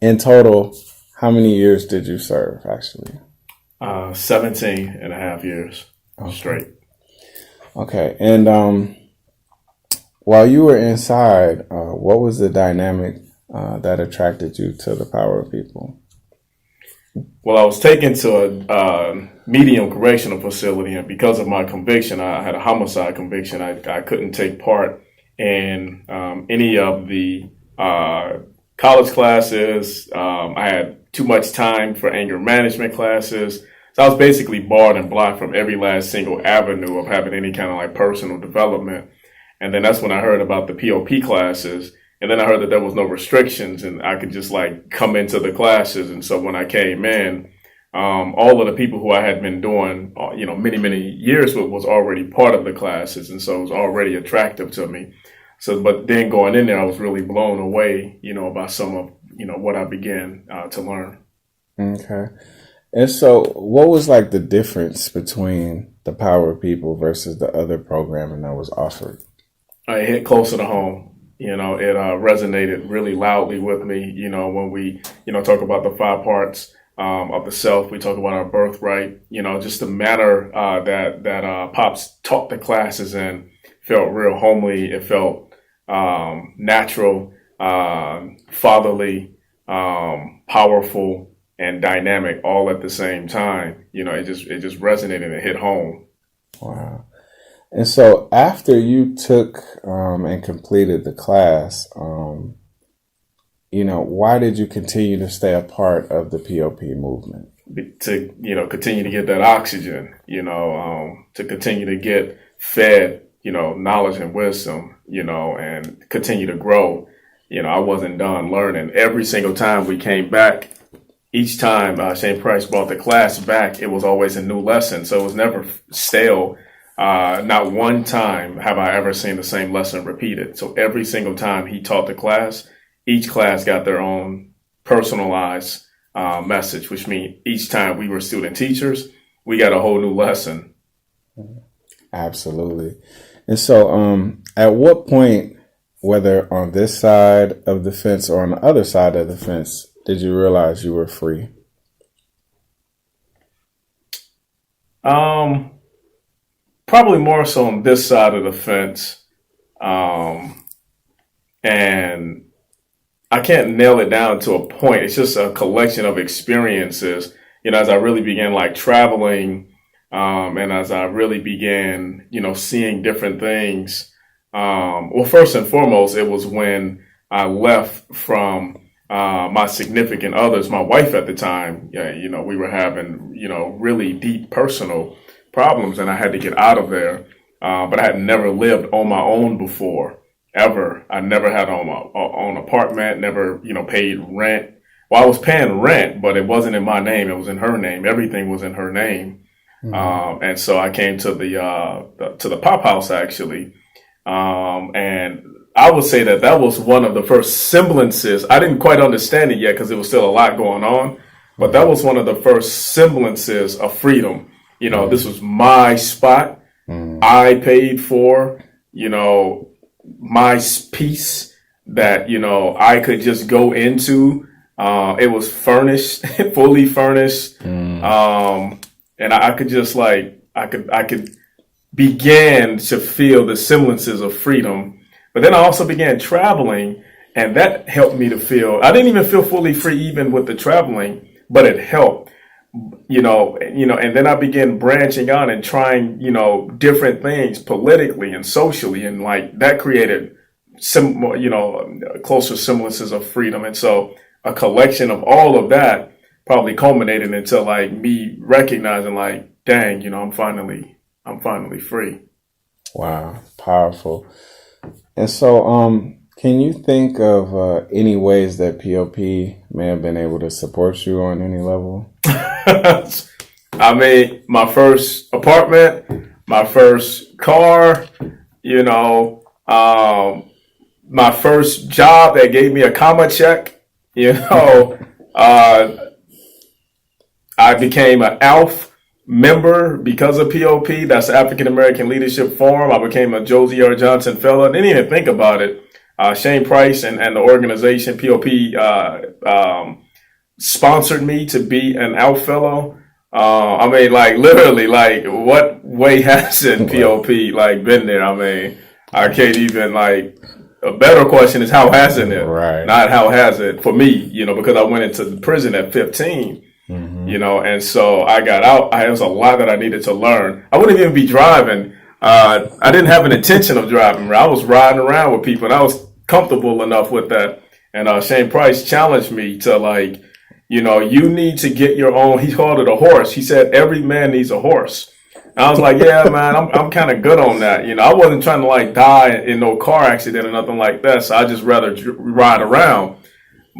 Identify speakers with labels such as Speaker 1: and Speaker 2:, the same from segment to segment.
Speaker 1: In total, how many years did you serve, actually?
Speaker 2: 17 and a half years straight.
Speaker 1: Okay. And while you were inside, what was the dynamic that attracted you to the power of people?
Speaker 2: Well, I was taken to a medium correctional facility, and because of my conviction, I had a homicide conviction. I couldn't take part in any of the college classes. I had too much time for anger management classes. So I was basically barred and blocked from every last single avenue of having any kind of like personal development. And then that's when I heard about the POP classes. And then I heard that there was no restrictions and I could just like come into the classes. And so when I came in, all of the people who I had been doing, many, many years with was already part of the classes. And so it was already attractive to me. So, but then going in there, I was really blown away, by some of, what I began to learn.
Speaker 1: Okay. And so what was like the difference between the power of people versus the other programming that was offered?
Speaker 2: It hit closer to home. It resonated really loudly with me. When we, talk about the 5 parts of the self, we talk about our birthright. Just the manner that Pops taught the classes in felt real homely. It felt natural, fatherly, powerful, and dynamic all at the same time. It just resonated and hit home.
Speaker 1: Wow. And so after you took and completed the class, why did you continue to stay a part of the POP movement?
Speaker 2: To, continue to get that oxygen, to continue to get fed, knowledge and wisdom, and continue to grow. I wasn't done learning. Every single time we came back, each time Shane Price brought the class back, it was always a new lesson. So it was never stale. Not one time have I ever seen the same lesson repeated. So every single time he taught the class, each class got their own personalized message, which means each time we were student teachers, we got a whole new lesson.
Speaker 1: Absolutely. And so at what point, whether on this side of the fence or on the other side of the fence, did you realize you were free?
Speaker 2: Probably more so on this side of the fence. And I can't nail it down to a point. It's just a collection of experiences, as I really began like traveling, and as I really began, seeing different things. Well, first and foremost, it was when I left from my significant others, my wife at the time. We were having, really deep personal problems, and I had to get out of there. But I had never lived on my own before, ever. I never had my own apartment, never, paid rent. Well, I was paying rent, but it wasn't in my name. It was in her name. Everything was in her name. Mm-hmm. And so I came to the Pop House, actually. And I would say that was one of the first semblances. I didn't quite understand it yet because there was still a lot going on, but that was one of the first semblances of freedom. This was my spot. I paid for, my piece that, I could just go into. It was furnished, fully furnished. And I could just I could begin to feel the semblances of freedom. But then I also began traveling, and that helped me to feel, I didn't even feel fully free even with the traveling, but it helped. And then I began branching out and trying, different things politically and socially. And that created closer semblances of freedom. And so a collection of all of that probably culminated into me recognizing dang, I'm finally free.
Speaker 1: Wow. Powerful. And so, can you think of any ways that POP may have been able to support you on any level?
Speaker 2: I mean, my first apartment, my first car, my first job that gave me a comma check, I became an ALF member because of POP. That's the African American Leadership Forum. I became a Josie R. Johnson Fellow. I didn't even think about it. Shane Price and the organization POP sponsored me to be an out fellow. I mean, like literally, like what way hasn't POP like been there? I mean, I can't even like. A better question is how hasn't it?
Speaker 1: Right.
Speaker 2: Not how has it for me? You know, because I went into the prison at 15. You know, and so I got out. There was a lot that I needed to learn. I wouldn't even be driving. I didn't have an intention of driving. I was riding around with people, and I was comfortable enough with that. And Shane Price challenged me to like, you know, you need to get your own. He called it a horse. He said every man needs a horse. And I was like, yeah, man, I'm kind of good on that. You know, I wasn't trying to like die in no car accident or nothing like that. So I just rather ride around.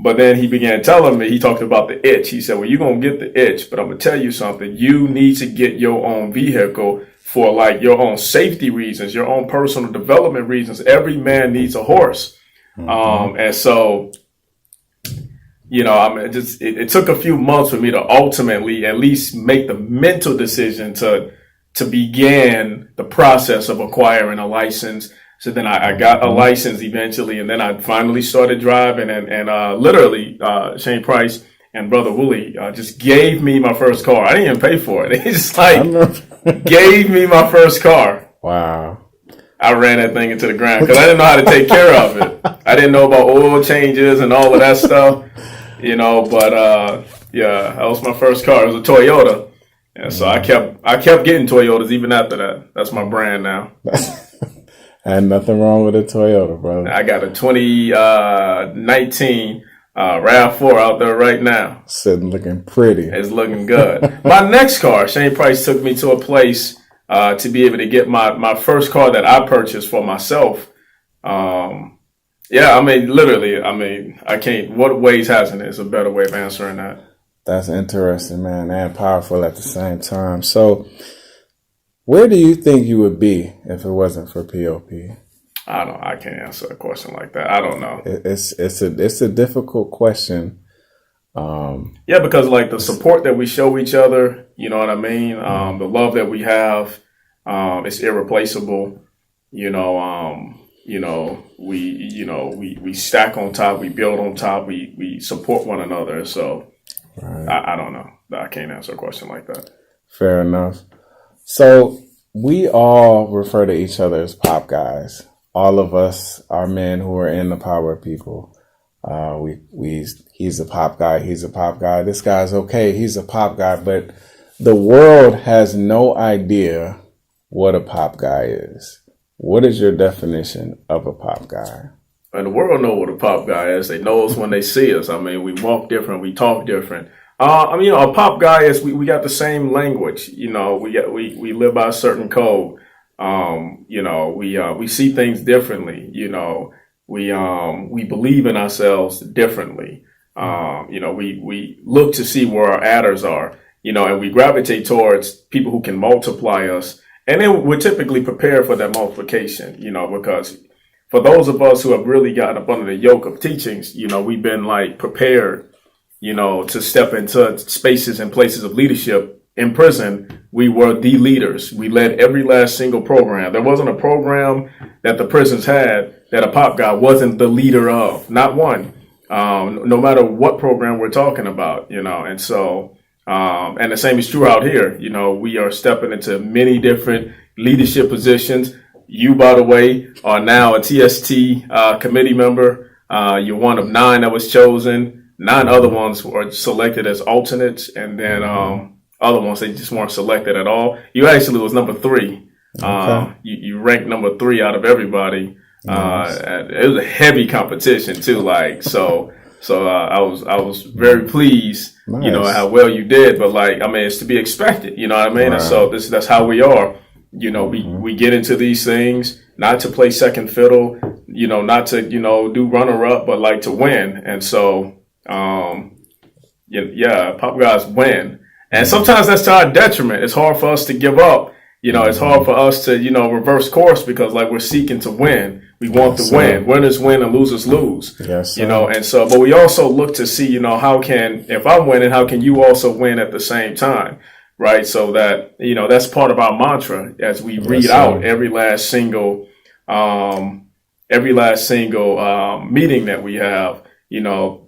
Speaker 2: But then he began telling me, he talked about the itch. He said, well, you're going to get the itch, but I'm going to tell you something. You need to get your own vehicle for like your own safety reasons, your own personal development reasons. Every man needs a horse. And so, you know, I mean, it took a few months for me to ultimately at least make the mental decision to begin the process of acquiring a license. So then I got a license eventually, and then I finally started driving, and literally Shane Price and Brother Woolley just gave me my first car. I didn't even pay for it. They just like gave me my first car.
Speaker 1: Wow.
Speaker 2: I ran that thing into the ground because I didn't know how to take care of it. I didn't know about oil changes and all of that stuff, you know, but yeah, that was my first car. It was a Toyota. And so I kept getting Toyotas even after that. That's my brand now.
Speaker 1: And nothing wrong with a Toyota, brother.
Speaker 2: I got a 2019 RAV4 out there right now.
Speaker 1: Sitting looking pretty.
Speaker 2: It's looking good. My next car, Shane Price took me to a place to be able to get my first car that I purchased for myself. Yeah, I mean, literally, I mean, I can't, what ways hasn't it? Is a better way of answering that.
Speaker 1: That's interesting, man, and powerful at the same time. So, where do you think you would be if it wasn't for POP?
Speaker 2: I can't answer a question like that. I don't know.
Speaker 1: It's a difficult question.
Speaker 2: Yeah, because like the support that we show each other, you know what I mean? The love that we have, it's irreplaceable. We stack on top, we build on top, we support one another. So right. I don't know. I can't answer a question like that.
Speaker 1: Fair enough. So we all refer to each other as pop guys. All of us are men who are in the power of people. He's a pop guy. He's a pop guy. This guy's okay. He's a pop guy. But the world has no idea what a pop guy is. What is your definition of a pop guy?
Speaker 2: And the world know what a pop guy is. They know us when they see us. I mean, we walk different. We talk different. A pop guy is we got the same language. You know, we live by a certain code. We see things differently. You know, we believe in ourselves differently. We look to see where our adders are. You know, and we gravitate towards people who can multiply us. And then we're typically prepared for that multiplication. You know, because for those of us who have really gotten up under the yoke of teachings, you know, we've been like prepared. You know, to step into spaces and places of leadership. In prison, we were the leaders. We led every last single program. There wasn't a program that the prisons had that a pop guy wasn't the leader of. Not one. No matter what program we're talking about, you know. And so, and the same is true out here. You know, we are stepping into many different leadership positions. You, by the way, are now a TST committee member. You're one of 9 that was chosen. 9 other ones were selected as alternates, and then other ones, they just weren't selected at all. You actually was number 3. Okay. You ranked number 3 out of everybody. Nice. It was a heavy competition too. Like I was very pleased. Nice. You know how well you did, but like I mean, it's to be expected. You know what I mean? Right. And so that's how we are. You know, we get into these things not to play second fiddle. You know, not to do runner up, but like to win. And so. Pop guys win. And sometimes that's to our detriment. It's hard for us to give up. You know, it's hard for us to, reverse course because like we're seeking to win. We want to win. Winners win and losers lose. Yes, sir. You know, and so, but we also look to see, if I'm winning, how can you also win at the same time? Right. So that, that's part of our mantra as we read out every last single, every last single meeting that we have,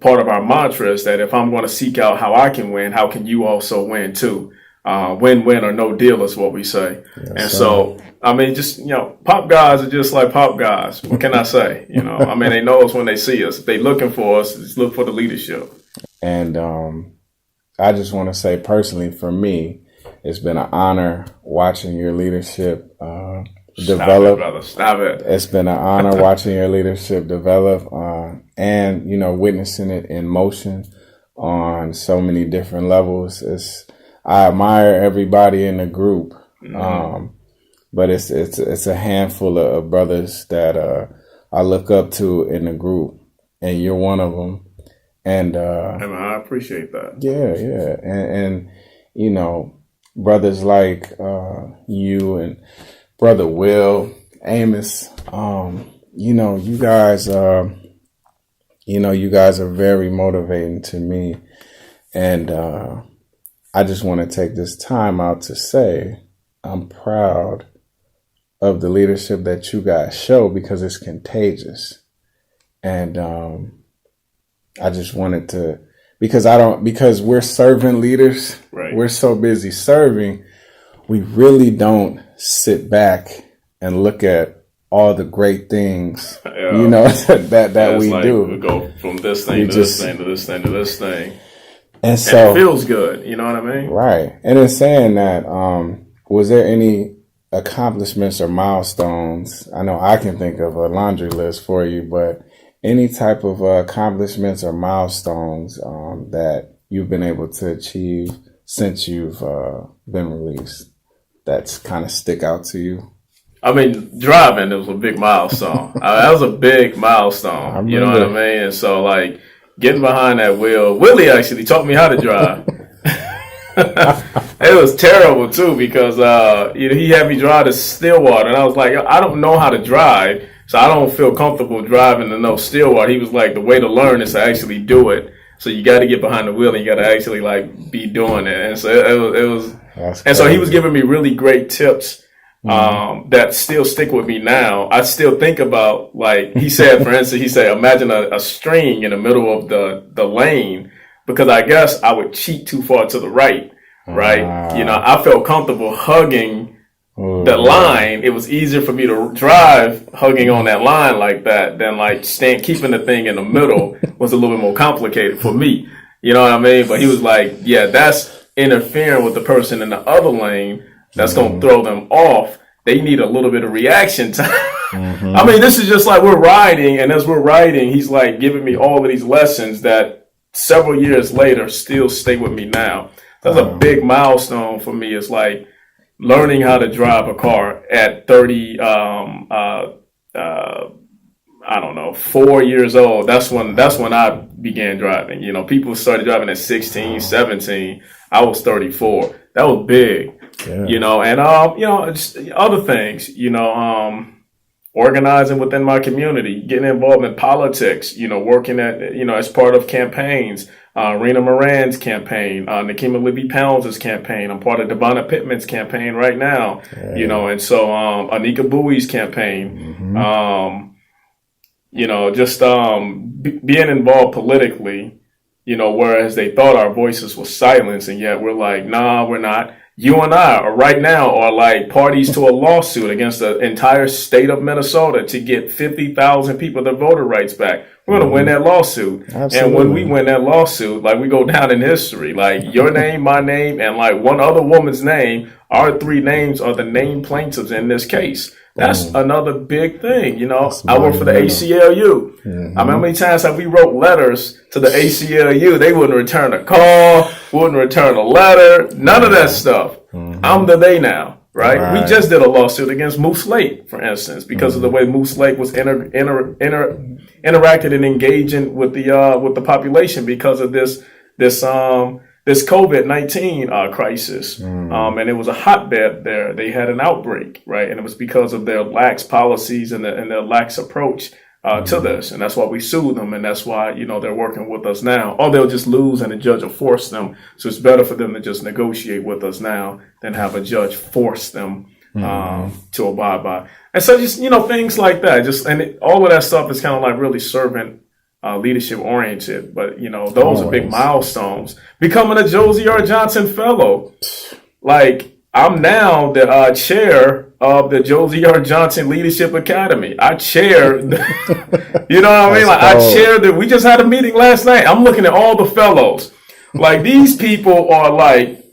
Speaker 2: part of our mantra is that if I'm going to seek out how I can win, how can you also win too? Win-win or no deal is what we say. Yes, and so, I mean, just, pop guys are just like pop guys. What can I say? I mean, they know us when they see us. If they looking for us, just look for the leadership.
Speaker 1: And I just want to say personally, for me, it's been an honor watching your leadership develop. Stop it, brother. Stop it. It's been an honor watching your leadership develop and, witnessing it in motion on so many different levels. I admire everybody in the group, but it's a handful of brothers that I look up to in the group, and you're one of them. And
Speaker 2: I appreciate that.
Speaker 1: Yeah, and brothers like you and Brother Will, Amos, you guys are very motivating to me, and I just want to take this time out to say I'm proud of the leadership that you guys show, because it's contagious. And I just wanted to, because we're servant leaders, right. We're so busy serving, we really don't sit back and look at all the great things, that we do.
Speaker 2: We go from this thing to this thing to this thing to this thing.
Speaker 1: And so
Speaker 2: it feels good, you know what I mean?
Speaker 1: Right. And in saying that, was there any accomplishments or milestones? I know I can think of a laundry list for you, but any type of accomplishments or milestones that you've been able to achieve since you've been released that's kind of stick out to you?
Speaker 2: I mean, driving, it was a big milestone. That was a big milestone, you know what I mean? And so, getting behind that wheel, Willie actually taught me how to drive. It was terrible too, because he had me drive to Stillwater, and I was like, I don't know how to drive, so I don't feel comfortable driving to no Stillwater. He was like, the way to learn is to actually do it. So you got to get behind the wheel, and you got to actually be doing it. And so it was, and so he was giving me really great tips that still stick with me now. I still think about, he said, for instance, imagine a string in the middle of the lane, because I guess I would cheat too far to the right. I felt comfortable hugging the line. It was easier for me to drive hugging on that line like that than keeping the thing in the middle was a little bit more complicated for me. You know what I mean? But he was like, yeah, that's interfering with the person in the other lane. That's going to throw them off. They need a little bit of reaction time. I mean, this is just we're riding, and as we're riding, he's giving me all of these lessons that several years later still stay with me now. That's a big milestone for me. It's learning how to drive a car at 4 years old. That's when I began driving. People started driving at 16, 17. I was 34. That was big. Yeah. And just other things, organizing within my community, getting involved in politics, working at, as part of campaigns, Rena Moran's campaign, Nikema Libby Pounds' campaign. I'm part of Devonna Pittman's campaign right now, and so, Anika Bowie's campaign, being involved politically, whereas they thought our voices were silenced, and yet we're like, nah, we're not. You and I are right now parties to a lawsuit against the entire state of Minnesota to get 50,000 people their voter rights back. We're going to win that lawsuit. Absolutely. And when we win that lawsuit, we go down in history. Your name, my name, and one other woman's name, our three names are the named plaintiffs in this case. That's another big thing. I work for the ACLU. I mean, how many times have we wrote letters to the ACLU? They wouldn't return a call, wouldn't return a letter, none of that stuff. I'm the they now, right? We just did a lawsuit against Moose Lake, for instance, because of the way Moose Lake was interacted and engaging with the population because of this COVID-19 crisis. And it was a hotbed there. They had an outbreak, right? And it was because of their lax policies and their lax approach to this. And that's why we sued them. And that's why, they're working with us now. Or they'll just lose and the judge will force them. So it's better for them to just negotiate with us now than have a judge force them to abide by. And so just, things like that, all of that stuff is kind of like really servant leadership oriented. But, those are big milestones. Becoming a Josie R. Johnson Fellow. Like, I'm now the chair of the Josie R. Johnson Leadership Academy. I chair, you know what I mean? Like, I chair we just had a meeting last night. I'm looking at all the fellows. Like, these people are like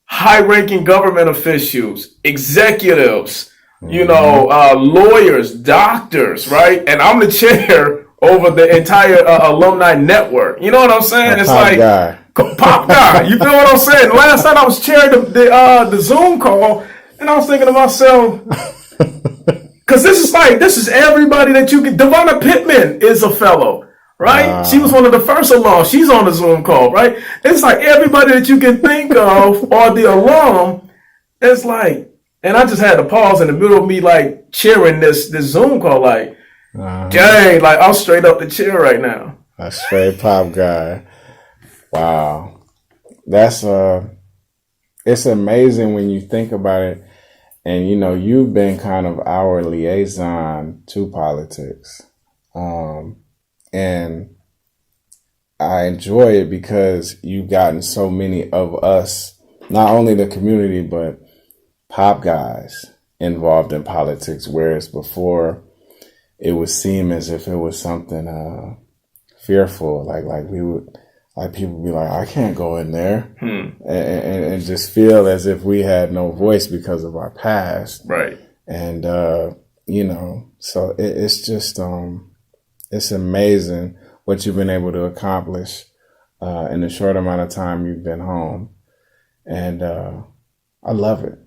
Speaker 2: high-ranking government officials, executives, lawyers, doctors, right? And I'm the chair over the entire alumni network. You know what I'm saying? It's like pop guy. You feel what I'm saying? Last night I was chairing the Zoom call, and I was thinking to myself, because this is everybody that you can. Verna Pittman is a fellow. Right? She was one of the first alums. She's on the Zoom call, right? It's like everybody that you can think of or the alum. It's like, and I just had to pause in the middle of me like cheering this Zoom call, like, dang, like I'm straight up the chair right now.
Speaker 1: A straight pop guy. Wow. That's it's amazing when you think about it. And you've been kind of our liaison to politics. And I enjoy it because you've gotten so many of us, not only the community, but pop guys involved in politics, whereas before it would seem as if it was something fearful, like we would, like people would be like, I can't go in there, and just feel as if we had no voice because of our past,
Speaker 2: right?
Speaker 1: And so it's just it's amazing what you've been able to accomplish in the short amount of time you've been home. And I love it.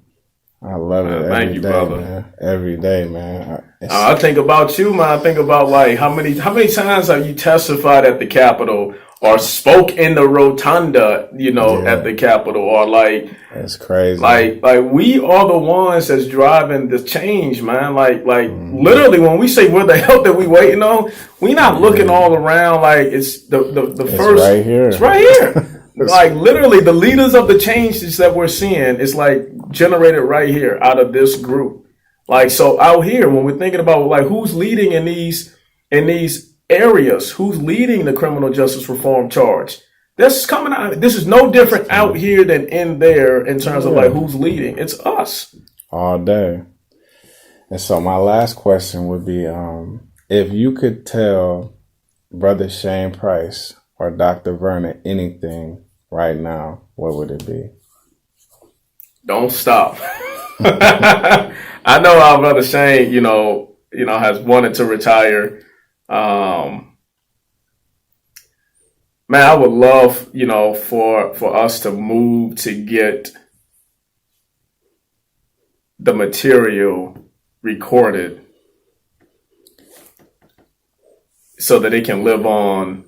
Speaker 1: I love it every day, brother. Man. Every day, man.
Speaker 2: I think about you, man. I think about like how many times have you testified at the Capitol or spoke in the rotunda, at the Capitol, or like
Speaker 1: that's crazy.
Speaker 2: Like we are the ones that's driving the change, man. Like literally when we say what the hell that we waiting on, we not looking all around like it's the first
Speaker 1: right here.
Speaker 2: It's right here. Like literally the leaders of the changes that we're seeing is like generated right here out of this group. Like, so out here when we're thinking about like who's leading in these areas, who's leading the criminal justice reform charge, this is coming out. This is no different out here than in there in terms of like who's leading. It's us
Speaker 1: all day. And so my last question would be, if you could tell Brother Shane Price or Dr. Verna anything right now, what would it be?
Speaker 2: Don't stop. I know our brother Shane, has wanted to retire. Man, I would love, for us to move to get the material recorded so that it can live on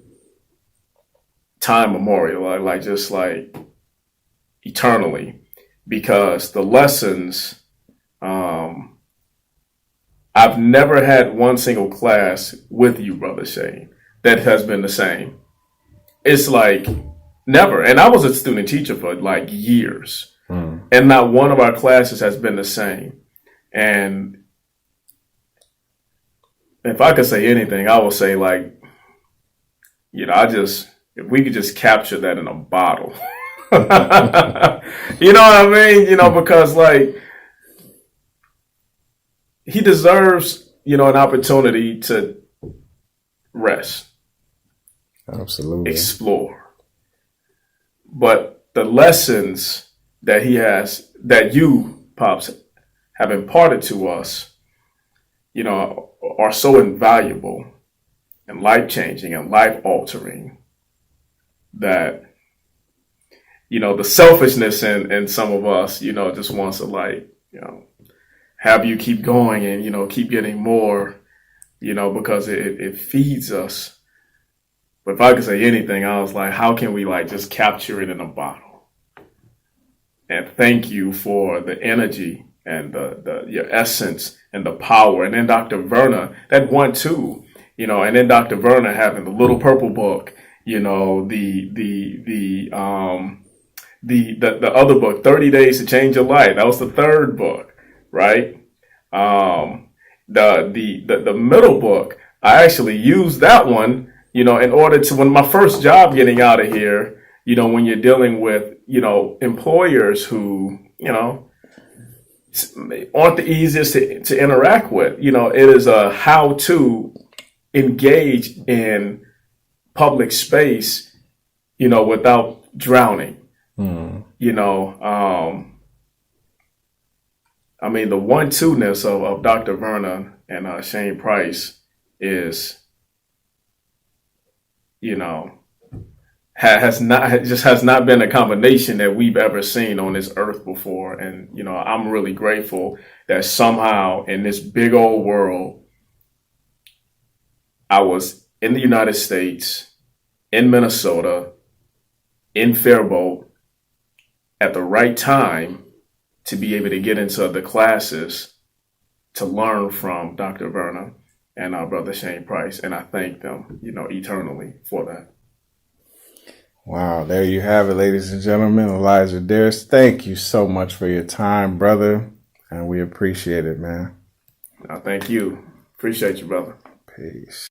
Speaker 2: time memorial, like just like eternally, because the lessons, I've never had one single class with you, Brother Shane, that has been the same. It's like never. And I was a student teacher for like years, and not one of our classes has been the same. And if I could say anything, I would say like, if we could just capture that in a bottle, you know what I mean? Because like he deserves, an opportunity to rest.
Speaker 1: Absolutely.
Speaker 2: Explore. But the lessons that he has, that you, Pops, have imparted to us, are so invaluable and life-changing and life-altering that, the selfishness in some of us, just wants to have you keep going and, keep getting more, because it feeds us. But if I could say anything, I was like, how can we just capture it in a bottle? And thank you for the energy and your essence and the power. And then Dr. Verna, that one too, and then Dr. Verna having the little purple book, the other book, 30 Days to Change Your Life. That was the third book. right? The middle book, I actually used that one, in order to, when my first job getting out of here, when you're dealing with, employers who, aren't the easiest to interact with. It is a how to engage in public space, without drowning. I mean, the 1-2-ness of Dr. Verna and Shane Price is, has not been a combination that we've ever seen on this earth before. And, I'm really grateful that somehow in this big old world, I was in the United States, in Minnesota, in Faribault at the right time to be able to get into the classes to learn from Dr. Verna and our brother Shane Price. And I thank them, eternally for that.
Speaker 1: Wow, there you have it, ladies and gentlemen. Elijah Darris, thank you so much for your time, brother. And we appreciate it, man.
Speaker 2: Thank you. Appreciate you, brother.
Speaker 1: Peace.